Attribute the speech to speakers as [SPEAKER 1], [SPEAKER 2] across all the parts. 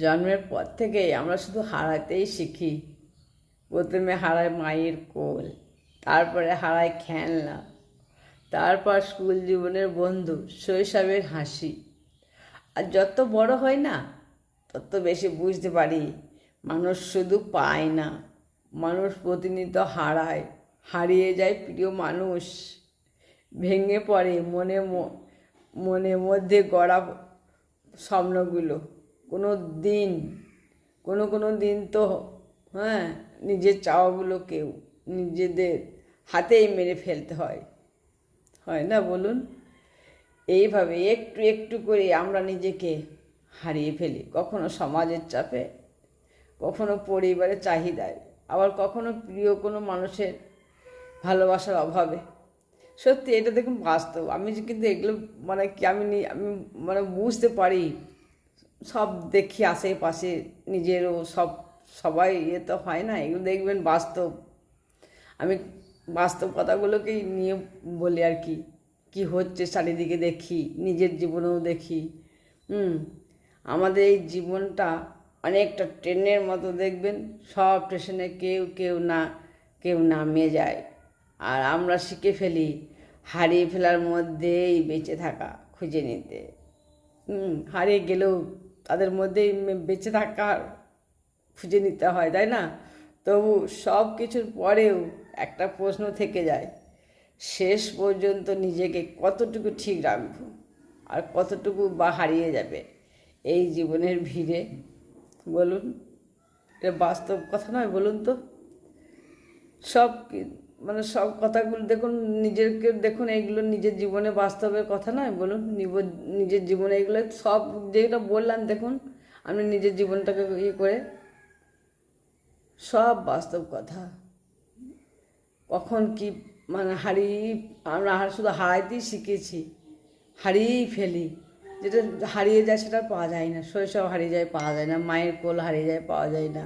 [SPEAKER 1] জন্মের পর থেকেই আমরা শুধু হারাতেই শিখি। প্রথমে হারায় মায়ের কোল, তারপরে হারায় খেলনা, তারপর স্কুল জীবনের বন্ধু, শৈশবের হাসি। আর যত বড় হয় না, তত বেশি বুঝতে পারি মানুষ শুধু পায় না, মানুষ প্রতিনিয়ত হারায়, হারিয়ে যায় প্রিয় মানুষ, ভেঙে পড়ে মনের মধ্যে গড়া স্বপ্নগুলো। কোনো দিন কোনো দিন তো হ্যাঁ, নিজের চাওয়াগুলোকেও নিজেদের হাতেই মেরে ফেলতে হয়, হয় না বলুন? এইভাবে একটু একটু করে আমরা নিজেকে হারিয়ে ফেলি, কখনো সমাজের চাপে, কখনো পরিবারের চাহিদায়, আবার কখনো প্রিয় কোনো মানুষের ভালোবাসার অভাবে। সত্যি এটা দেখুন বাস্তব। আমি যে কিন্তু এগুলো মানে কি আমি মানে বুঝতে পারি, সব দেখি আশেপাশে, নিজেরও সবাই তো হয় না, এগুলো দেখবেন বাস্তব। আমি বাস্তব কথাগুলোকেই নিয়ে বলি আর কি, কী হচ্ছে চারিদিকে দেখি, নিজের জীবনেও দেখি। আমাদের এই জীবনটা অনেকটা ট্রেনের মতো, দেখবেন সব স্টেশনে কেউ নামিয়ে যায়, আর আমরা শিখে ফেলি হারিয়ে ফেলার মধ্যেই বেঁচে থাকা, খুঁজে নিতে। হারিয়ে গেলেও তাদের মধ্যেই বেঁচে থাকার খুঁজে নিতে হয়, তাই না? তবু সব কিছুর পরেও একটা প্রশ্ন থেকে যায়, শেষ পর্যন্ত নিজেকে কতটুকু ঠিক রাখবো, আর কতটুকু বা হারিয়ে যাবে এই জীবনের ভিড়ে। বলুন, এটা বাস্তব কথা নয় বলুন তো? সব মানে সব কথাগুলো দেখুন, নিজেকে দেখুন, এইগুলো নিজের জীবনে বাস্তবের কথা নয় বলুন? নিজের জীবনে এগুলো সব যেটা বললাম, দেখুন আপনি নিজের জীবনটাকে ইয়ে করে, সব বাস্তব কথা। কখন কি মানে আমরা শুধু হারাইতেই শিখেছি, হারিয়েই ফেলি। যেটা হারিয়ে যায় সেটা পাওয়া যায় না, শৈশব হারিয়ে যায়, পাওয়া যায় না, মায়ের কোল হারিয়ে যায়, পাওয়া যায় না,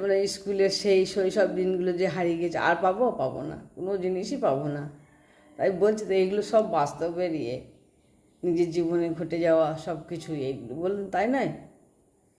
[SPEAKER 1] মানে স্কুলের সেই শৈশব দিনগুলো যে হারিয়ে গেছে, আর পাবো না, কোনো জিনিসই পাবো না। তাই বলছি তো, এগুলো সব বাস্তবের নিজের জীবনে ঘটে যাওয়া সব কিছুই এইগুলো, বলুন তাই নয়?